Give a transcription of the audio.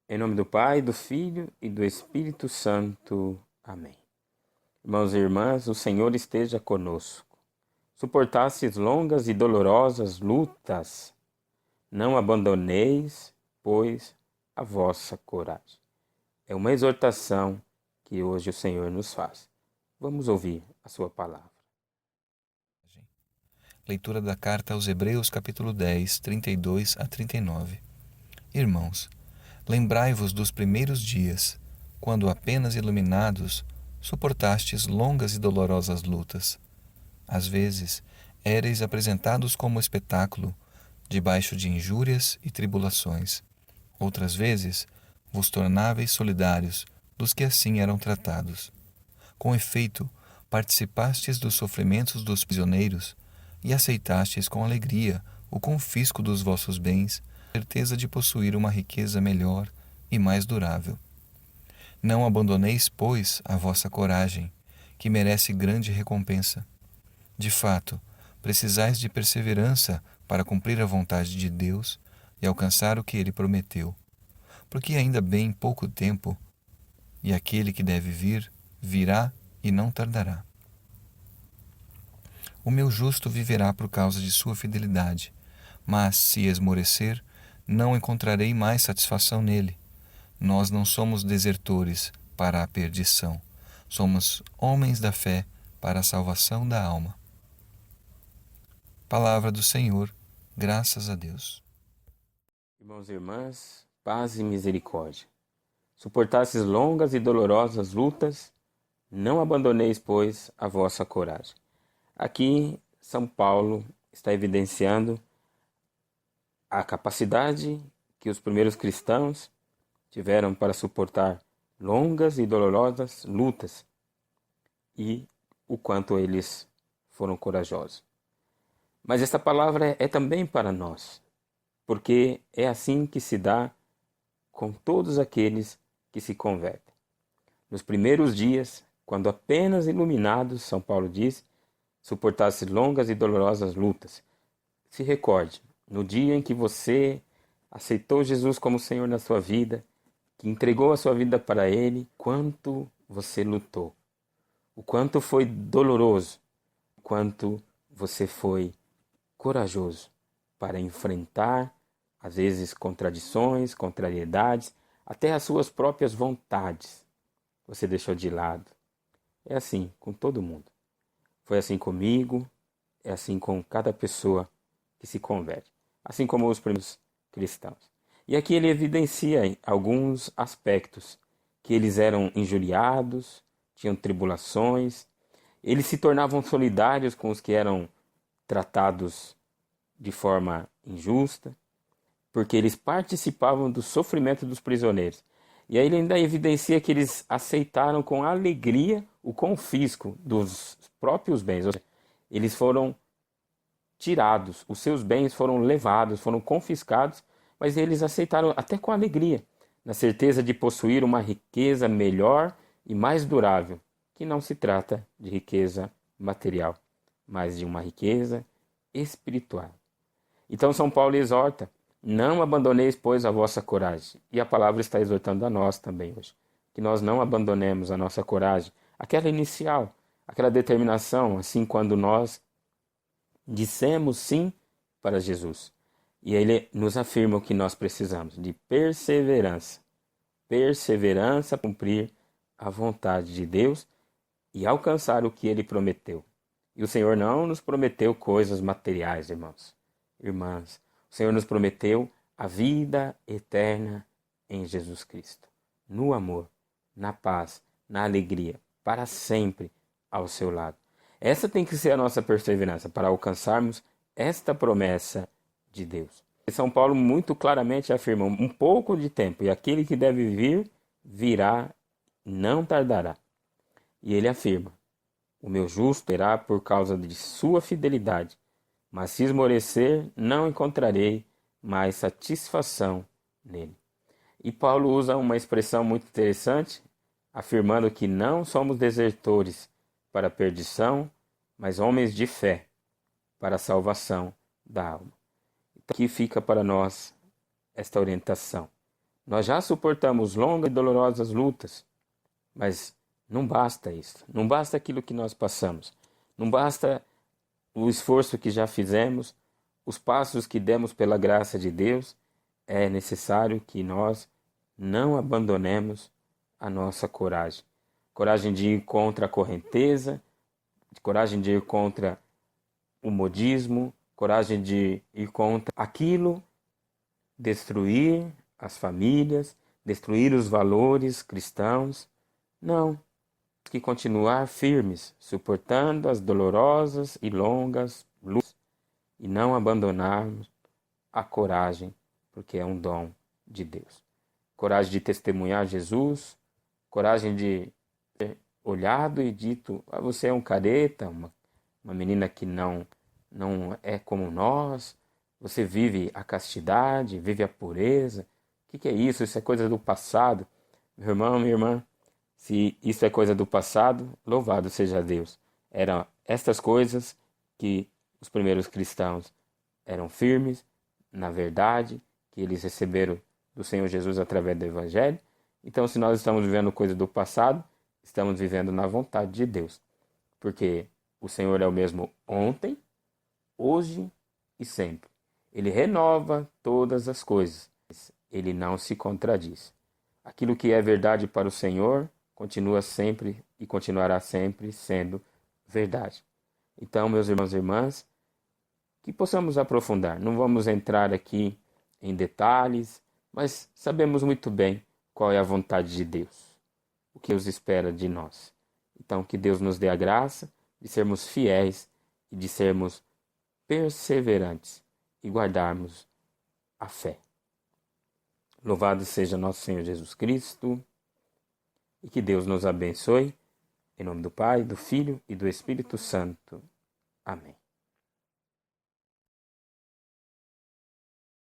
Em nome do Pai, do Filho e do Espírito Santo. Amém. Irmãos e irmãs, o Senhor esteja conosco. Suportastes longas e dolorosas lutas, não abandoneis, pois, a vossa coragem. É uma exortação que hoje o Senhor nos faz. Vamos ouvir a sua palavra. Leitura da carta aos Hebreus, capítulo 10, 32 a 39. Irmãos, lembrai-vos dos primeiros dias, quando apenas iluminados, suportastes longas e dolorosas lutas. Às vezes, éreis apresentados como espetáculo, debaixo de injúrias e tribulações. Outras vezes, vos tornáveis solidários dos que assim eram tratados. Com efeito, participastes dos sofrimentos dos prisioneiros e aceitastes com alegria o confisco dos vossos bens, certeza de possuir uma riqueza melhor e mais durável. Não abandoneis, pois, a vossa coragem, que merece grande recompensa. De fato, precisais de perseverança para cumprir a vontade de Deus e alcançar o que Ele prometeu. Porque ainda bem pouco tempo, e aquele que deve vir, virá e não tardará. O meu justo viverá por causa de sua fidelidade, mas, se esmorecer, não encontrarei mais satisfação nele. Nós não somos desertores para a perdição, somos homens da fé para a salvação da alma. Palavra do Senhor, graças a Deus. Irmãos e irmãs, paz e misericórdia. Suportastes longas e dolorosas lutas, não abandoneis, pois, a vossa coragem. Aqui, São Paulo está evidenciando a capacidade que os primeiros cristãos tiveram para suportar longas e dolorosas lutas e o quanto eles foram corajosos. Mas esta palavra é também para nós, porque é assim que se dá com todos aqueles que se convertem. Nos primeiros dias, quando apenas iluminados, São Paulo diz, suportasse longas e dolorosas lutas. Se recorde, no dia em que você aceitou Jesus como Senhor na sua vida, que entregou a sua vida para Ele, quanto você lutou, o quanto foi doloroso, o quanto você foi corajoso para enfrentar, às vezes, contradições, contrariedades, até as suas próprias vontades. Você deixou de lado. É assim com todo mundo. Foi assim comigo, é assim com cada pessoa que se converte, assim como os primeiros cristãos. E aqui ele evidencia alguns aspectos, que eles eram injuriados, tinham tribulações, eles se tornavam solidários com os que eram tratados de forma injusta, porque eles participavam do sofrimento dos prisioneiros. E aí ele ainda evidencia que eles aceitaram com alegria o confisco dos próprios bens. Ou seja, eles foram tirados, os seus bens foram levados, foram confiscados, mas eles aceitaram até com alegria, na certeza de possuir uma riqueza melhor e mais durável, que não se trata de riqueza material, mas de uma riqueza espiritual. Então São Paulo exorta: não abandoneis, pois, a vossa coragem. E a palavra está exortando a nós também hoje, que nós não abandonemos a nossa coragem, aquela inicial, aquela determinação, assim quando nós dissemos sim para Jesus. E ele nos afirma o que nós precisamos, de perseverança. Perseverança para cumprir a vontade de Deus e alcançar o que ele prometeu. E o Senhor não nos prometeu coisas materiais, irmãos, irmãs. O Senhor nos prometeu a vida eterna em Jesus Cristo, no amor, na paz, na alegria, para sempre ao seu lado. Essa tem que ser a nossa perseverança para alcançarmos esta promessa de Deus. E São Paulo muito claramente afirma: um pouco de tempo, e aquele que deve vir, virá, não tardará. E ele afirma: o meu justo terá por causa de sua fidelidade, mas se esmorecer, não encontrarei mais satisfação nele. E Paulo usa uma expressão muito interessante, afirmando que não somos desertores para a perdição, mas homens de fé para a salvação da alma. Então, aqui fica para nós esta orientação. Nós já suportamos longas e dolorosas lutas, mas não basta isso. Não basta aquilo que nós passamos. Não basta o esforço que já fizemos, os passos que demos pela graça de Deus. É necessário que nós não abandonemos a nossa coragem. Coragem de ir contra a correnteza, coragem de ir contra o modismo, coragem de ir contra aquilo, destruir as famílias, destruir os valores cristãos. Não, temos que continuar firmes, suportando as dolorosas e longas lutas e não abandonarmos a coragem, porque é um dom de Deus. Coragem de testemunhar Jesus, coragem de ser olhado e dito: você é um careta, uma menina que não é como nós, você vive a castidade, vive a pureza. O que é isso? Isso é coisa do passado. Meu irmão, minha irmã, se isso é coisa do passado, louvado seja Deus. Eram estas coisas que os primeiros cristãos eram firmes na verdade, que eles receberam do Senhor Jesus através do Evangelho. Então, se nós estamos vivendo coisa do passado, estamos vivendo na vontade de Deus. Porque o Senhor é o mesmo ontem, hoje e sempre. Ele renova todas as coisas. Ele não se contradiz. Aquilo que é verdade para o Senhor continua sempre e continuará sempre sendo verdade. Então, meus irmãos e irmãs, que possamos aprofundar. Não vamos entrar aqui em detalhes, mas sabemos muito bem qual é a vontade de Deus, o que Deus espera de nós. Então, que Deus nos dê a graça de sermos fiéis e de sermos perseverantes e guardarmos a fé. Louvado seja nosso Senhor Jesus Cristo e que Deus nos abençoe. Em nome do Pai, do Filho e do Espírito Santo. Amém.